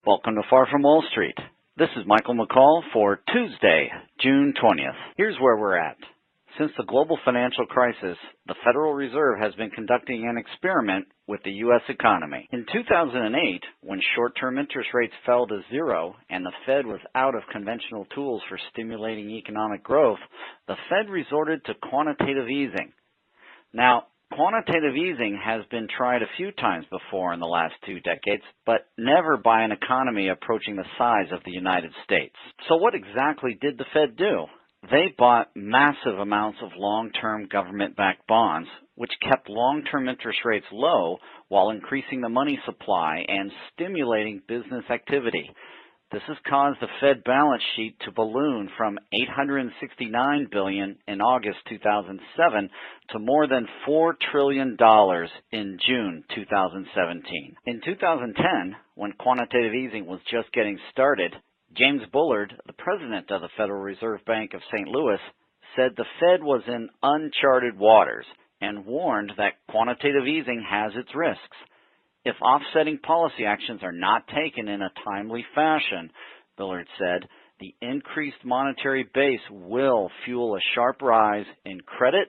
Welcome to Far From Wall Street. This is Michael McCall for Tuesday, June 20th. Here's where we're at. Since the global financial crisis, the Federal Reserve has been conducting an experiment with the U.S. economy. In 2008, when short-term interest rates fell to zero and the Fed was out of conventional tools for stimulating economic growth, the Fed resorted to quantitative easing. Now, quantitative easing has been tried a few times before in the last 2 decades, but never by an economy approaching the size of the United States. So what exactly did the Fed do? They bought massive amounts of long-term government-backed bonds, which kept long-term interest rates low while increasing the money supply and stimulating business activity. This has caused the Fed balance sheet to balloon from $869 billion in August 2007 to more than $4 trillion in June 2017. In 2010, when quantitative easing was just getting started, James Bullard, the president of the Federal Reserve Bank of St. Louis, said the Fed was in uncharted waters and warned that quantitative easing has its risks. If offsetting policy actions are not taken in a timely fashion, Bullard said, the increased monetary base will fuel a sharp rise in credit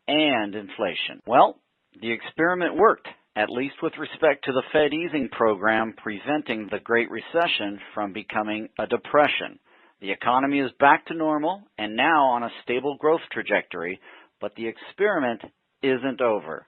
and inflation. Well, the experiment worked, at least with respect to the Fed easing program preventing the Great Recession from becoming a depression. The economy is back to normal and now on a stable growth trajectory, but the experiment isn't over.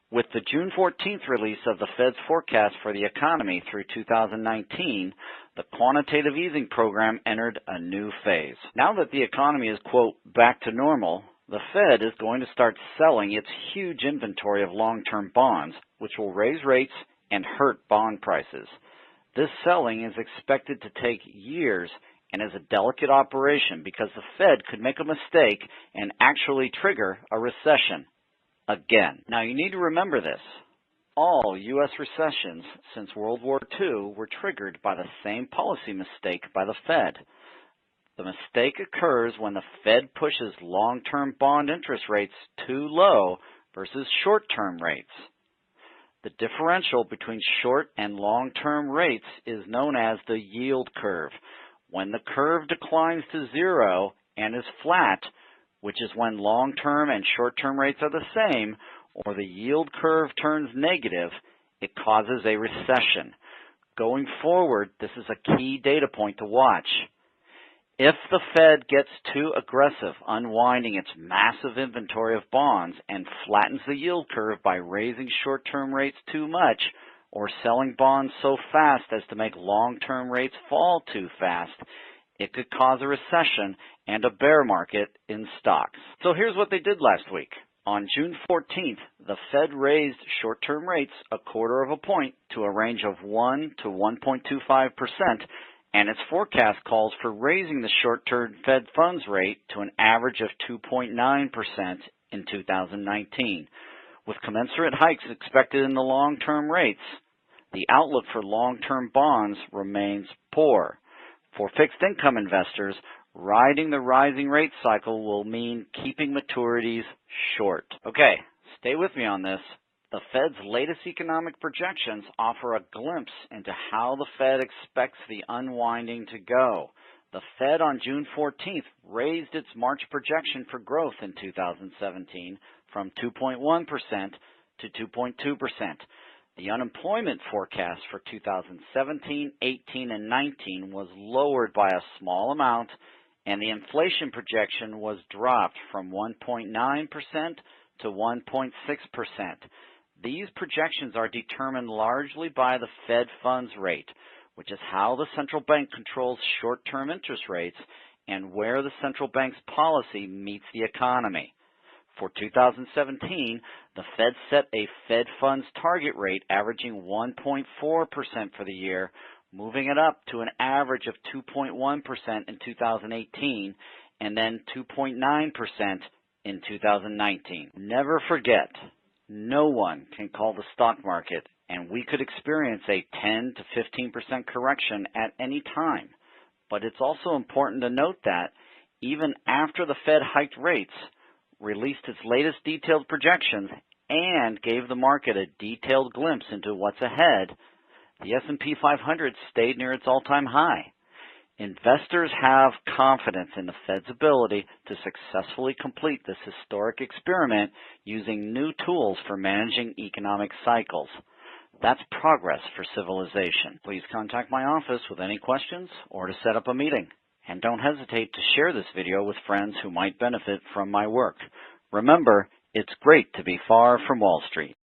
With the June 14th release of the Fed's forecast for the economy through 2019, the quantitative easing program entered a new phase. Now that the economy is, quote, back to normal, the Fed is going to start selling its huge inventory of long-term bonds, which will raise rates and hurt bond prices. This selling is expected to take years and is a delicate operation because the Fed could make a mistake and actually trigger a recession. Again. Now you need to remember this. All U.S. recessions since World War II were triggered by the same policy mistake by the Fed. The mistake occurs when the Fed pushes long-term bond interest rates too low versus short-term rates. The differential between short and long-term rates is known as the yield curve. When the curve declines to zero and is flat, which is when long-term and short-term rates are the same, or the yield curve turns negative, it causes a recession. Going forward, this is a key data point to watch. If the Fed gets too aggressive unwinding its massive inventory of bonds and flattens the yield curve by raising short-term rates too much or selling bonds so fast as to make long-term rates fall too fast, it could cause a recession and a bear market in stocks. So here's what they did last week. On June 14th, the Fed raised short-term rates 1/4 point to a range of 1 to 1.25%, and its forecast calls for raising the short-term Fed funds rate to an average of 2.9% in 2019. With commensurate hikes expected in the long-term rates, the outlook for long-term bonds remains poor. For fixed income investors, riding the rising rate cycle will mean keeping maturities short. Okay, stay with me on this. The Fed's latest economic projections offer a glimpse into how the Fed expects the unwinding to go. The Fed on June 14th raised its March projection for growth in 2017 from 2.1% to 2.2%. The unemployment forecast for 2017, 18, and 19 was lowered by a small amount, and the inflation projection was dropped from 1.9% to 1.6%. These projections are determined largely by the Fed funds rate, which is how the central bank controls short-term interest rates and where the central bank's policy meets the economy. For 2017, the Fed set a Fed funds target rate averaging 1.4% for the year, moving it up to an average of 2.1% in 2018 and then 2.9% in 2019. Never forget, no one can call the stock market, and we could experience a 10 to 15% correction at any time. But it's also important to note that even after the Fed hiked rates, released its latest detailed projections, and gave the market a detailed glimpse into what's ahead, The S&P 500 stayed near its all-time high. Investors have confidence in the Fed's ability to successfully complete this historic experiment using new tools for managing economic cycles. That's progress for civilization. Please contact my office with any questions or to set up a meeting. And don't hesitate to share this video with friends who might benefit from my work. Remember, it's great to be far from Wall Street.